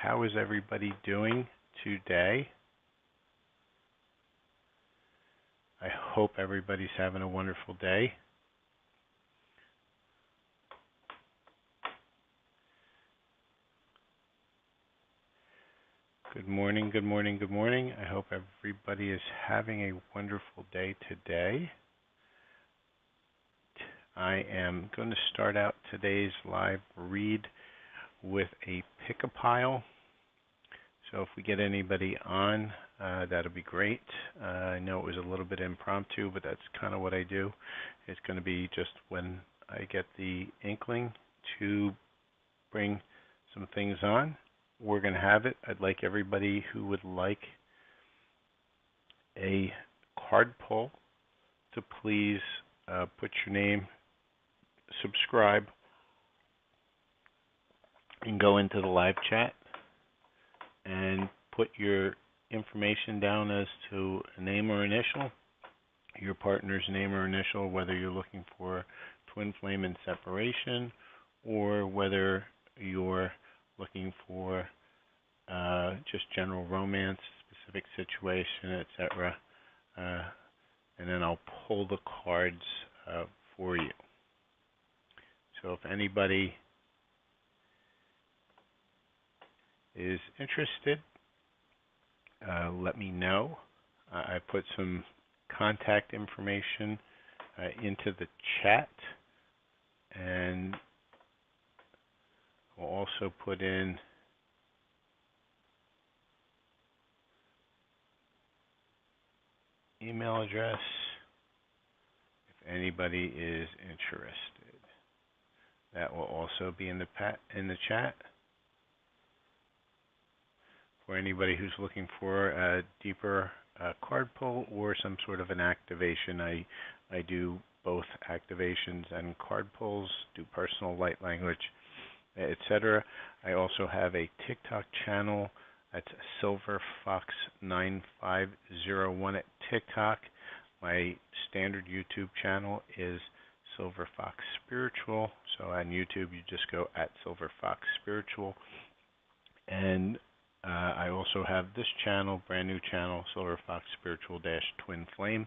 How is everybody doing today? I hope everybody's having a wonderful day. Good morning, good morning, good morning. I hope everybody is having a wonderful day today. I am going to start out today's live read with a pick-a-pile. So if we get anybody on, that'll be great. I know it was a little bit impromptu, but that's kind of what I do. It's going to be just when I get the inkling to bring some things on, we're going to have it. I'd like everybody who would like a card pull to please put your name, subscribe, and go into the live chat and put your information down as to a name or initial, your partner's name or initial, whether you're looking for twin flame and separation, or whether you're looking for just general romance, specific situation, etc. And then I'll pull the cards for you. So if anybody is interested, let me know. I put some contact information into the chat, and we'll also put in email address if anybody is interested. That will also be in the chat. For anybody who's looking for a deeper card pull or some sort of an activation, I do both activations and card pulls, do personal light language, etc. I also have a TikTok channel. That's SilverFox9501 at TikTok. My standard YouTube channel is SilverFox Spiritual. So on YouTube, you just go at SilverFox Spiritual. And I also have this channel, brand new channel, SilverFox Spiritual Twin Flame.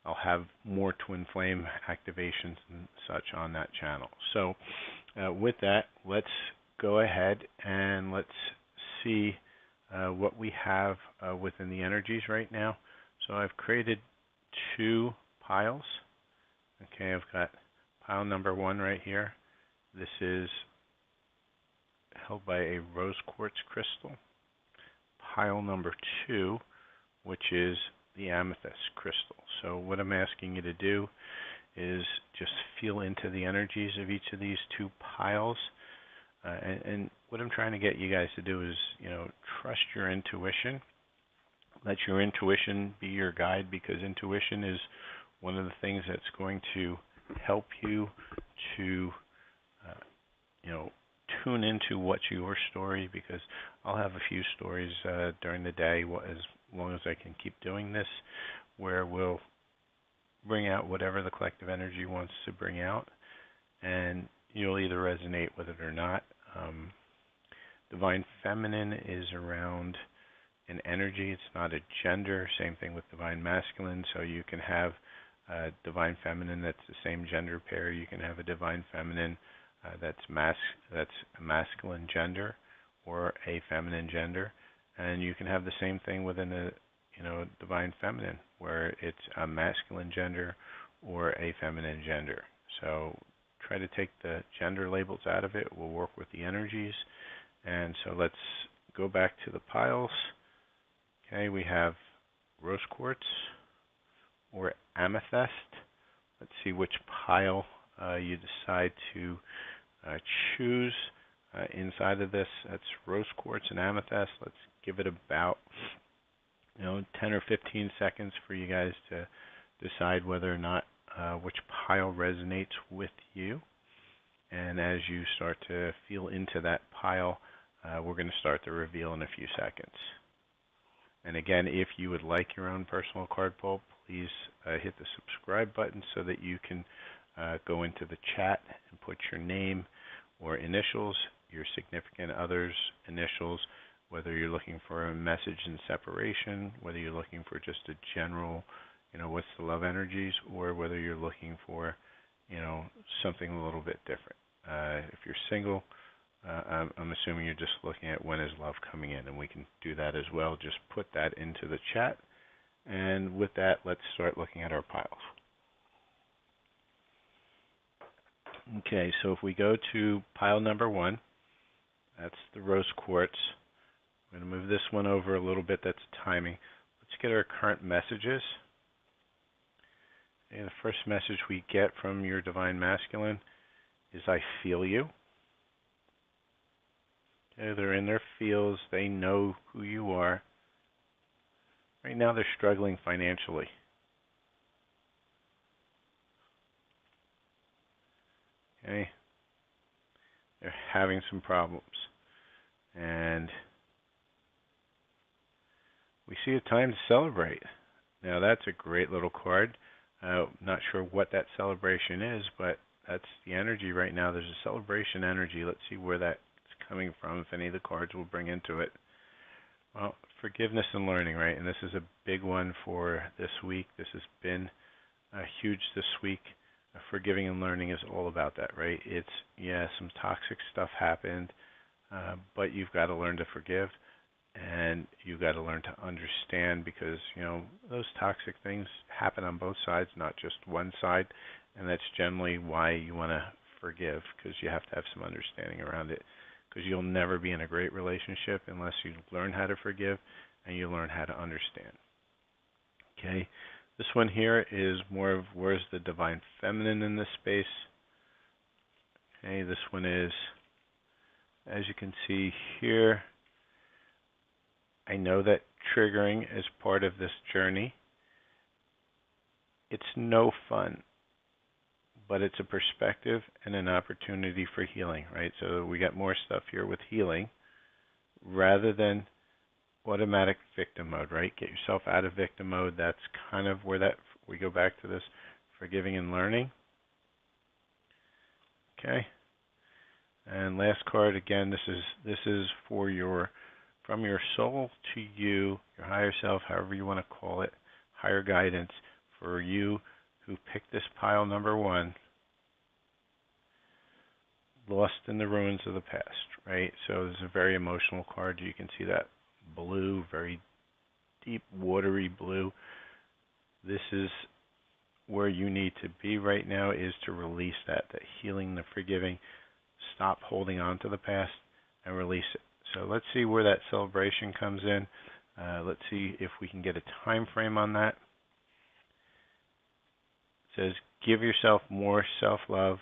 I'll have more Twin Flame activations and such on that channel. So with that, let's go ahead and let's see what we have within the energies right now. So I've created two piles. Okay, I've got pile number one right here. This is held by a rose quartz crystal. Pile number two, which is the amethyst crystal. So what I'm asking you to do is just feel into the energies of each of these two piles. And what I'm trying to get you guys to do is, trust your intuition. Let your intuition be your guide, because intuition is one of the things that's going to help you to, tune into what's your story, because I'll have a few stories during the day, as long as I can keep doing this, where we'll bring out whatever the collective energy wants to bring out, and you'll either resonate with it or not. Divine Feminine is around an energy. It's not a gender. Same thing with Divine Masculine. So you can have Divine Feminine that's the same gender pair. You can have a Divine Feminine that's a masculine gender or a feminine gender, and you can have the same thing within a Divine Feminine, where it's a masculine gender or a feminine gender. So try to take the gender labels out of it. We'll work with the energies. And so let's go back to the piles. Okay, we have rose quartz or amethyst. Let's see which pile you decide to choose inside of this. That's rose quartz and amethyst. Let's give it about 10 or 15 seconds for you guys to decide whether or not which pile resonates with you. And as you start to feel into that pile, we're going to start the reveal in a few seconds. And again, if you would like your own personal card pull, please hit the subscribe button so that you can go into the chat and put your name or initials, your significant other's initials, whether you're looking for a message in separation, whether you're looking for just a general, what's the love energies, or whether you're looking for, something a little bit different. If you're single, I'm assuming you're just looking at when is love coming in, and we can do that as well. Just put that into the chat. And with that, let's start looking at our piles. Okay, so if we go to pile number 1, that's the rose quartz. I'm going to move this one over a little bit. That's timing. Let's get our current messages. And the first message we get from your Divine Masculine is, I feel you. Okay, they're in their feels. They know who you are. Right now they're struggling financially. Okay? They're having some problems. And we see a time to celebrate. Now that's a great little card. Not sure what that celebration is, but that's the energy right now. There's a celebration energy. Let's see where that's coming from, if any of the cards will bring into it. Well, forgiveness and learning, right? And this is a big one for this week. This has been huge this week. Forgiving and learning is all about that, right? It's, some toxic stuff happened, but you've got to learn to forgive, and you've got to learn to understand, because, those toxic things happen on both sides, not just one side, and that's generally why you want to forgive, because you have to have some understanding around it. Because you'll never be in a great relationship unless you learn how to forgive and you learn how to understand. Okay, this one here is more of, where's the Divine Feminine in this space? Okay, this one is, as you can see here, I know that triggering is part of this journey. It's no fun, but it's a perspective and an opportunity for healing, right? So we got more stuff here with healing rather than automatic victim mode, right? Get yourself out of victim mode. That's kind of where that we go back to this forgiving and learning. Okay. And last card, again, this is for from your soul to you, your higher self, however you want to call it, higher guidance for you who picked this pile number 1, lost in the ruins of the past, right? So this is a very emotional card. You can see that blue, very deep, watery blue. This is where you need to be right now, is to release that healing, the forgiving. Stop holding on to the past and release it. So let's see where that celebration comes in. Let's see if we can get a time frame on that. It says, give yourself more self-love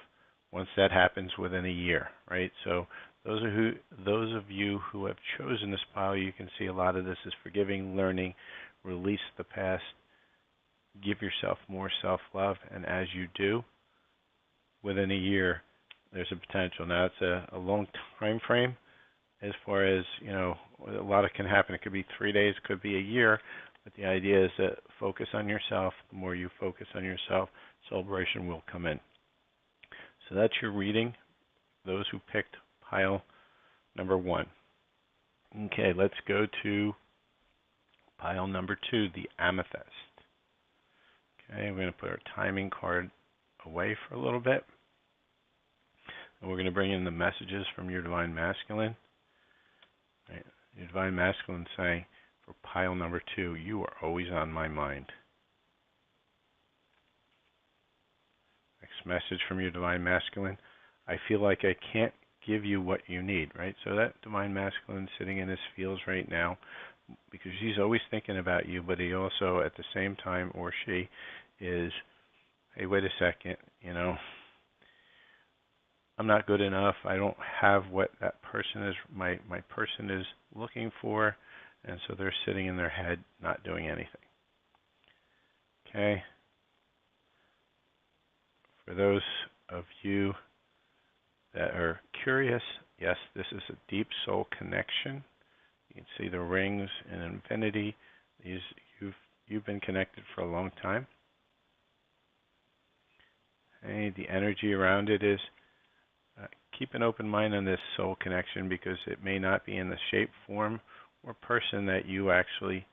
once that happens within a year, right? So those of you who have chosen this pile, you can see a lot of this is forgiving, learning, release the past, give yourself more self-love, and as you do, within a year, there's a potential. Now, it's a long time frame as far as, a lot can happen. It could be 3 days, it could be a year, but the idea is to focus on yourself. The more you focus on yourself, celebration will come in. So that's your reading, those who picked pile number 1. Okay, let's go to pile number 2, the amethyst. Okay, we're going to put our timing card away for a little bit. And we're going to bring in the messages from your Divine Masculine. Right. Your Divine Masculine saying, for pile number 2, you are always on my mind. Next message from your Divine Masculine, I feel like I can't give you what you need, right? So that Divine Masculine sitting in his feels right now, because he's always thinking about you, but he also at the same time, or she, is, hey, wait a second, I'm not good enough. I don't have what that person is, my person is looking for, and so they're sitting in their head not doing anything. Okay? For those of you that are curious, yes, this is a deep soul connection. You can see the rings in infinity. You've been connected for a long time. Okay, the energy around it is keep an open mind on this soul connection because it may not be in the shape, form, or person that you actually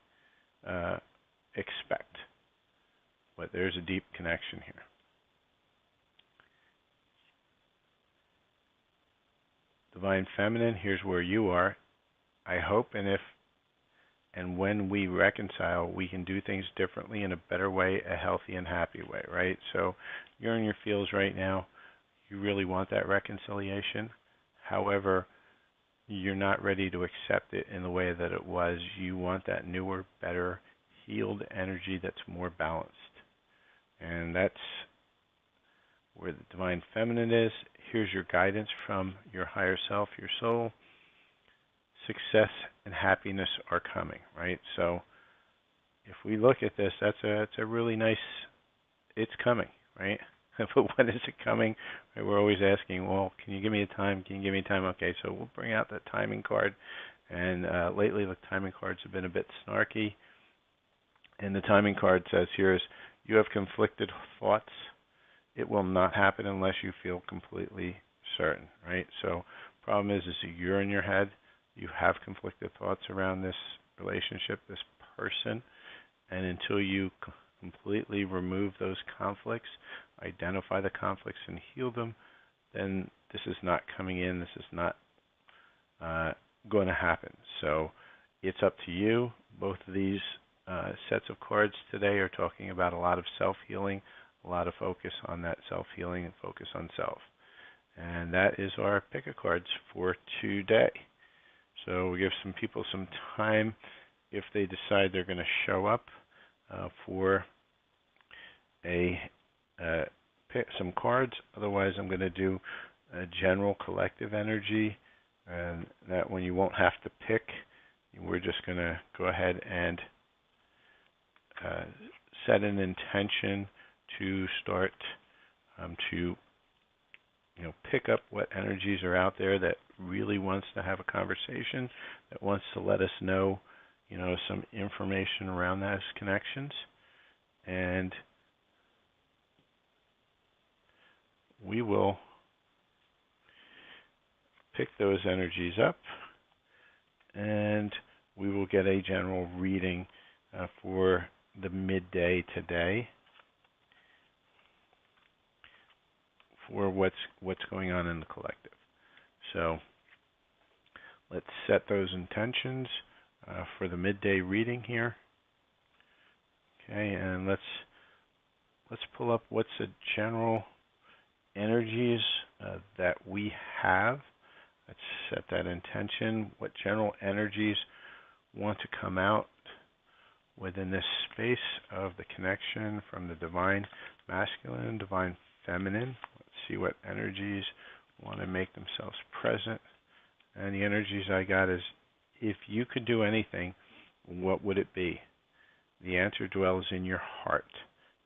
expect. But there's a deep connection here. Divine Feminine, here's where you are. I hope and when we reconcile, we can do things differently in a better way, a healthy and happy way, right? So you're in your feels right now. You really want that reconciliation. However, you're not ready to accept it in the way that it was. You want that newer, better, healed energy that's more balanced. And that's where the Divine Feminine is. Here's your guidance from your higher self, your soul. Success and happiness are coming, right? So if we look at this, it's a really nice, it's coming, right? But when is it coming? Right, we're always asking, well, can you give me a time? Can you give me a time? Okay, so we'll bring out the timing card. And lately the timing cards have been a bit snarky. And the timing card says here is, you have conflicted thoughts. It will not happen unless you feel completely certain, right? So problem is you're in your head. You have conflicted thoughts around this relationship, this person. And until you completely remove those conflicts, identify the conflicts and heal them, then this is not coming in. This is not going to happen. So it's up to you. Both of these sets of cards today are talking about a lot of self-healing, a lot of focus on that self-healing and focus on self. And that is our pick of cards for today. So we give some people some time if they decide they're going to show up for pick some cards. Otherwise, I'm going to do a general collective energy, and that one you won't have to pick. We're just going to go ahead and set an intention to start to pick up what energies are out there that really wants to have a conversation, that wants to let us know, some information around those connections. And we will pick those energies up, and we will get a general reading for the midday today for what's going on in the collective. So let's set those intentions for the midday reading here. Okay, and let's pull up what's the general energies that we have. Let's set that intention. What general energies want to come out within this space of the connection from the Divine Masculine, Divine Feminine. Let's see what energies want to make themselves present. And the energies I got is, if you could do anything, what would it be? The answer dwells in your heart,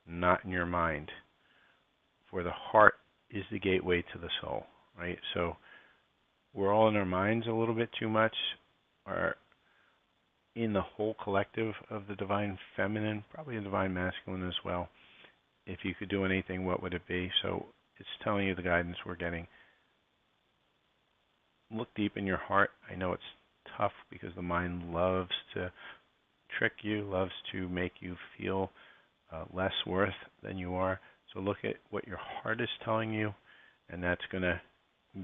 not in your mind. For the heart is the gateway to the soul, right? So we're all in our minds a little bit too much, or in the whole collective of the Divine Feminine, probably the Divine Masculine as well. If you could do anything, what would it be? So it's telling you the guidance we're getting. Look deep in your heart. I know it's tough because the mind loves to trick you, loves to make you feel less worth than you are. So look at what your heart is telling you, and that's going to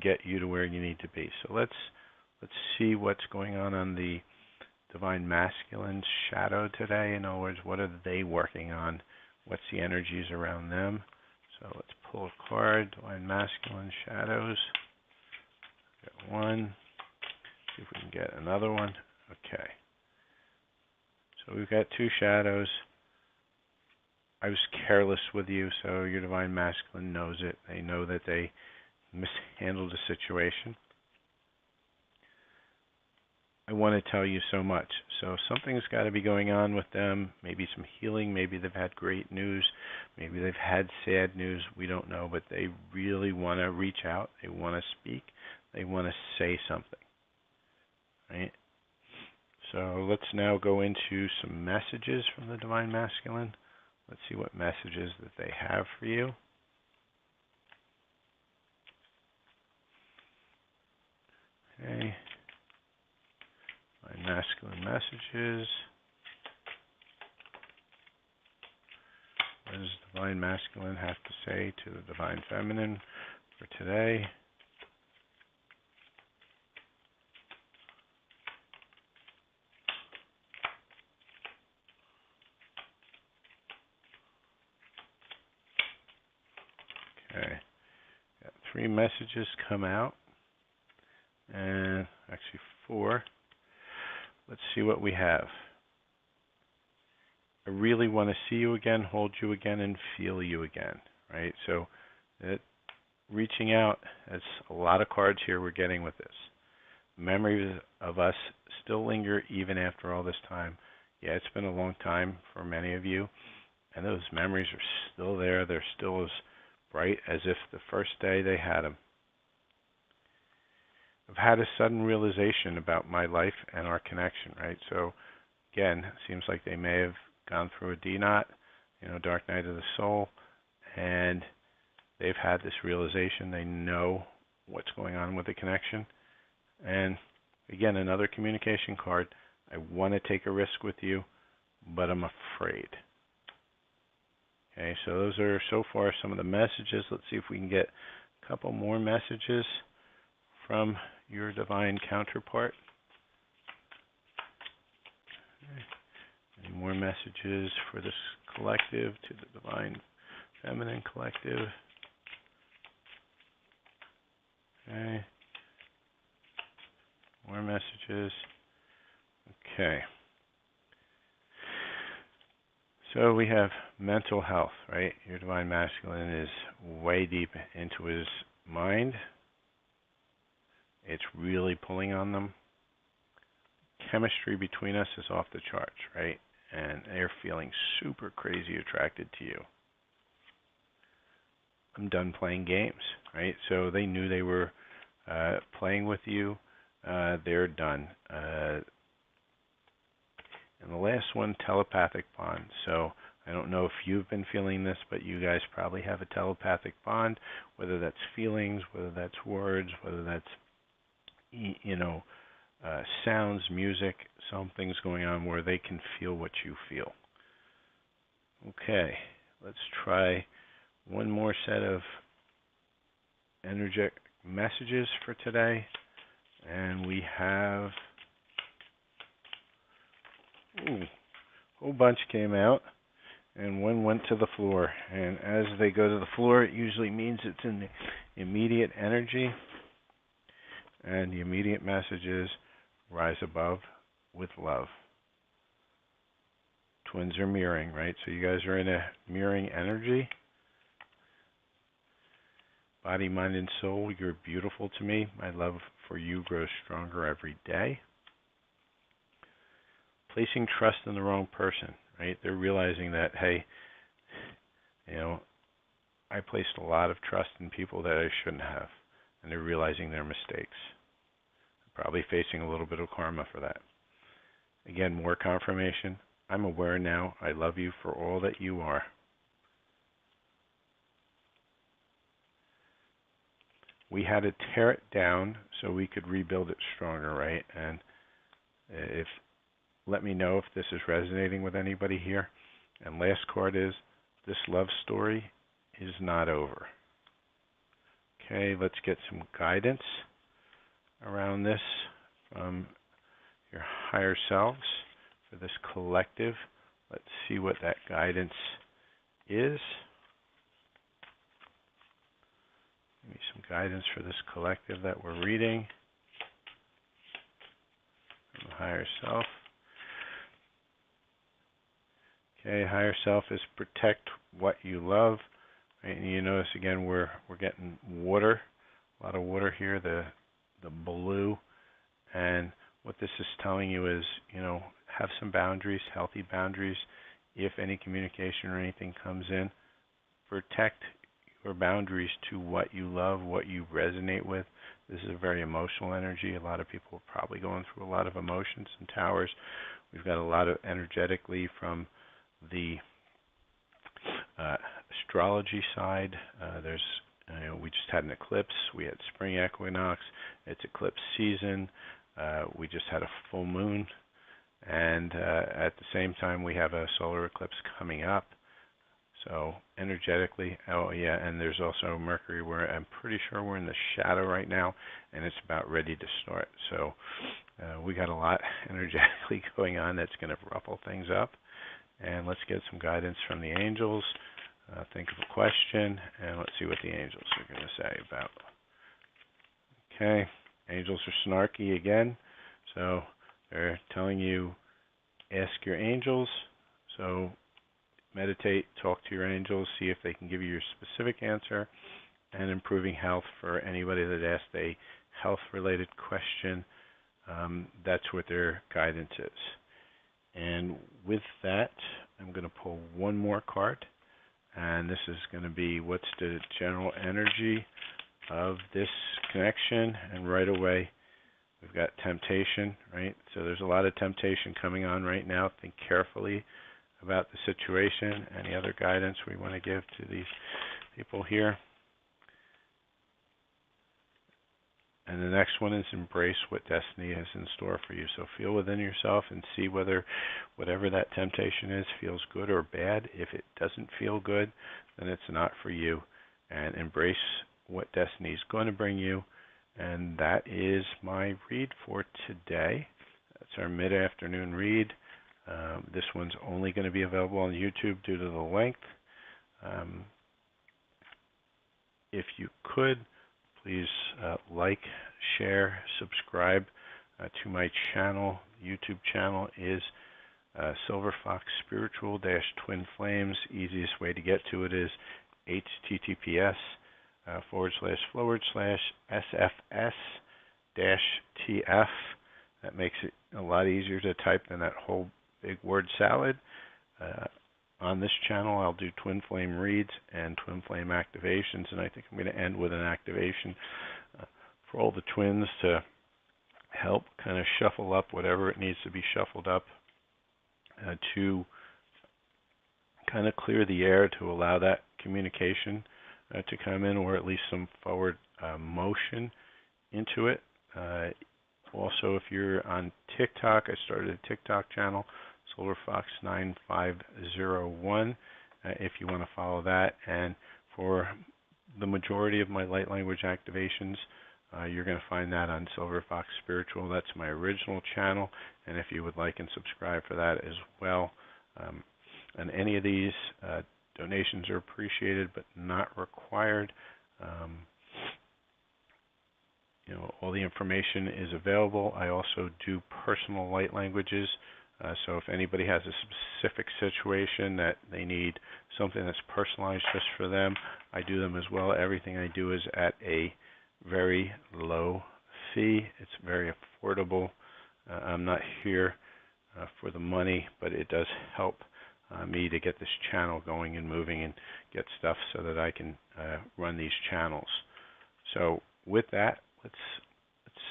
get you to where you need to be. So let's see what's going on the Divine Masculine's shadow today. In other words, what are they working on? What's the energies around them? So let's pull a card, Divine Masculine Shadows. Got one. See if we can get another one. Okay. So we've got two shadows. I was careless with you, so your Divine Masculine knows it. They know that they mishandled the situation. I want to tell you so much. So something's got to be going on with them. Maybe some healing. Maybe they've had great news. Maybe they've had sad news. We don't know, but they really want to reach out. They want to speak. They want to say something. Right? So let's now go into some messages from the Divine Masculine. Let's see what messages that they have for you. masculine messages. What does divine masculine have to say to the divine feminine for today? Okay, got 3 messages come out, and actually 4. Let's see what we have. I really want to see you again, hold you again, and feel you again, right? So reaching out, there's a lot of cards here we're getting with this. Memories of us still linger even after all this time. Yeah, it's been a long time for many of you, and those memories are still there. They're still as bright as if the first day they had them. I've had a sudden realization about my life and our connection, right? So again, it seems like they may have gone through a DNOT, dark night of the soul, and they've had this realization. They know what's going on with the connection. And again, another communication card. I want to take a risk with you, but I'm afraid. Okay, so those are so far some of the messages. Let's see if we can get a couple more messages from your divine counterpart. Okay. Any more messages for this collective to the divine feminine collective? Okay. More messages. Okay. So we have mental health, right? Your divine masculine is way deep into his mind. It's really pulling on them. Chemistry between us is off the charts, right? And they're feeling super crazy attracted to you. I'm done playing games, right? So they knew they were playing with you. They're done. And the last one, telepathic bond. So I don't know if you've been feeling this, but you guys probably have a telepathic bond, whether that's feelings, whether that's words, whether that's sounds, music, something's going on where they can feel what you feel. Okay, let's try one more set of energetic messages for today. And we have a whole bunch came out, and one went to the floor. And as they go to the floor, it usually means it's in the immediate energy. And the immediate messages: rise above with love. Twins are mirroring, right? So you guys are in a mirroring energy. Body, mind, and soul, you're beautiful to me. My love for you grows stronger every day. Placing trust in the wrong person, right? They're realizing that, hey, I placed a lot of trust in people that I shouldn't have, and they're realizing their mistakes. Probably facing a little bit of karma for that. Again, more confirmation. I'm aware now. I love you for all that you are. We had to tear it down so we could rebuild it stronger, right? And let me know if this is resonating with anybody here. And last card is, this love story is not over. Okay, let's get some guidance around this from your higher selves for this collective. Let's see what that guidance is. Give me some guidance for this collective that we're reading from the higher self. Okay, higher self is protect what you love. Right? And you notice again we're getting water, a lot of water here, the blue. And what this is telling you is, have some boundaries, healthy boundaries. If any communication or anything comes in, protect your boundaries to what you love, what you resonate with. This is a very emotional energy. A lot of people are probably going through a lot of emotions and towers. We've got a lot of energetically from the astrology side. We just had an eclipse. We had spring equinox. It's eclipse season. We just had a full moon. And at the same time, we have a solar eclipse coming up. So energetically, oh yeah, and there's also Mercury where I'm pretty sure we're in the shadow right now, and it's about ready to start. So we got a lot energetically going on that's going to ruffle things up. And let's get some guidance from the angels. Think of a question, and let's see what the angels are going to say about. Okay, angels are snarky again, so they're telling you ask your angels. So meditate, talk to your angels, see if they can give you your specific answer, and improving health for anybody that asked a health-related question. That's what their guidance is. And with that, I'm going to pull one more card, and this is going to be what's the general energy of this connection. And right away, we've got temptation, right? So there's a lot of temptation coming on right now. Think carefully about the situation. Any other guidance we want to give to these people here? And the next one is embrace what destiny has in store for you. So feel within yourself and see whether whatever that temptation is feels good or bad. If it doesn't feel good, then it's not for you. And embrace what destiny is going to bring you. And that is my read for today. That's our mid-afternoon read. This one's only going to be available on YouTube due to the length. If you could, please like, share, subscribe to my channel. YouTube channel is Silver Fox Spiritual Twin Flames. Easiest way to get to it is https://sfs-tf. That makes it a lot easier to type than that whole big word salad. On this channel, I'll do twin flame reads and twin flame activations, and I think I'm going to end with an activation for all the twins to help kind of shuffle up whatever it needs to be shuffled up to kind of clear the air to allow that communication to come in, or at least some forward motion into it. Also, if you're on TikTok, I started a TikTok channel, SolarFox9501, if you want to follow that. And for the majority of my light language activations, you're going to find that on Silver Fox Spiritual. That's my original channel, and if you would like and subscribe for that as well. And any of these donations are appreciated but not required. All the information is available. I also do personal light languages. So if anybody has a specific situation that they need something that's personalized just for them, I do them as well. Everything I do is at a very low fee. It's very affordable. I'm not here for the money, but it does help me to get this channel going and moving and get stuff so that I can run these channels. So with that, let's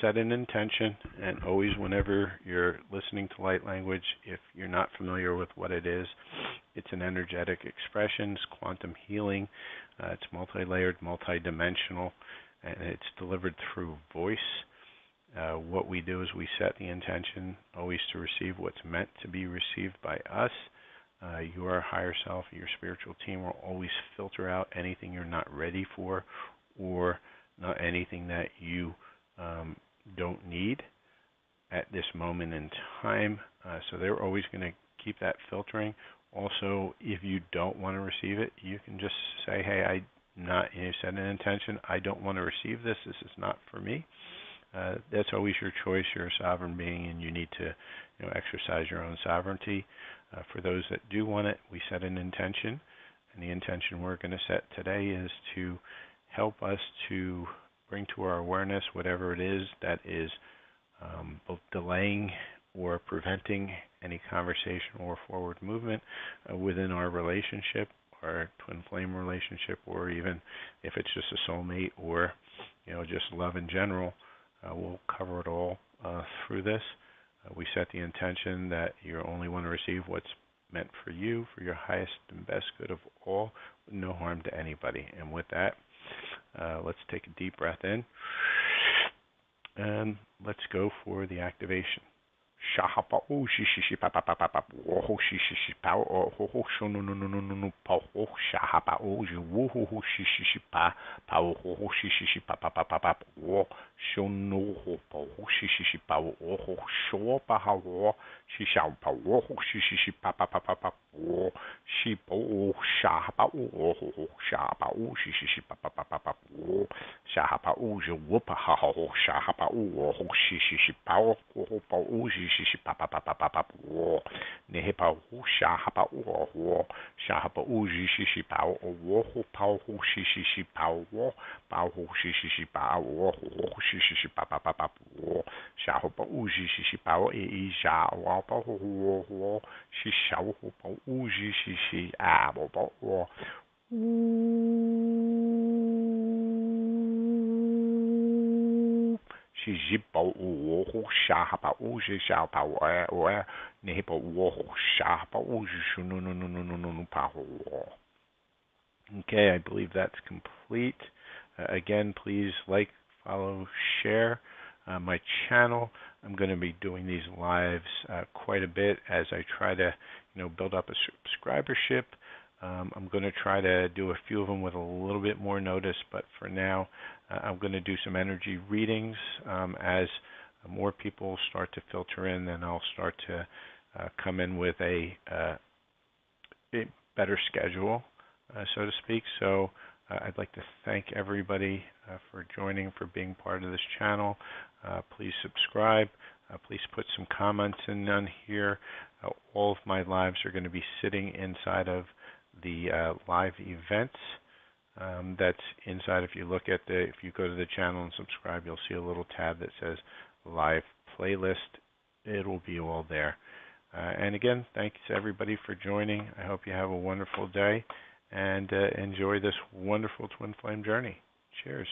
set an intention, and always whenever you're listening to light language, if you're not familiar with what it is, it's an energetic expression, it's quantum healing, it's multi-layered, multi-dimensional, and it's delivered through voice. What we do is we set the intention always to receive what's meant to be received by us. Your higher self, your spiritual team will always filter out anything you're not ready for, or not anything that you don't need at this moment in time. So they're always going to keep that filtering. Also, if you don't want to receive it, you can just say, hey, you set an intention, I don't want to receive this. This is not for me. That's always your choice. You're a sovereign being, and you need to exercise your own sovereignty. For those that do want it, we set an intention, and the intention we're going to set today is to help us to bring to our awareness whatever it is that is both delaying or preventing any conversation or forward movement within our relationship, our twin flame relationship, or even if it's just a soulmate or just love in general. We'll cover it all through this. We set the intention that you only want to receive what's meant for you, for your highest and best good of all, with no harm to anybody. And with that, let's take a deep breath in, and let's go for the activation. Shahapa o shishi papa papa papa wo shishi pa o ho sho no no no no no no pa ho shahapa o ju wo ho shishi pa pa o ho shishi papa papa papa wo sho no ho pa ho shishi pa o ho sho pa ha wo shi shao pa wo ho shishi papa papa papa wo shi po o shahapa o ho shahapa o shishi papa papa papa wo shahapa o ju wo pa ha ho shahapa o ho shishi pa o ho pa o shishi papa papa papa wo ne he pa ho shahapa o ho shahapa o shishi pa o ho pa ho shishi pa ho shishi pa o ho shishi papa papa wo shahapa o shishi pa o e sha wa pa ho shi sha ho pa o shishi a bo pa wo shi ji pa o ho sha pa o shi sha pa o ne pa o ho sha pa o shi no no no no no no pa ho. Okay, I believe that's complete. Again, please like, follow, share my channel. I'm going to be doing these lives quite a bit as I try to, build up a subscribership. I'm going to try to do a few of them with a little bit more notice, but for now, I'm going to do some energy readings. As more people start to filter in, then I'll start to come in with a better schedule, so to speak. So I'd like to thank everybody for joining, for being part of this channel. Please subscribe. Please put some comments in on here. All of my lives are going to be sitting inside of the live events. That's inside. If you go to the channel and subscribe, you'll see a little tab that says live playlist. It'll be all there. And again, thanks everybody for joining. I hope you have a wonderful day and enjoy this wonderful twin flame journey. Cheers.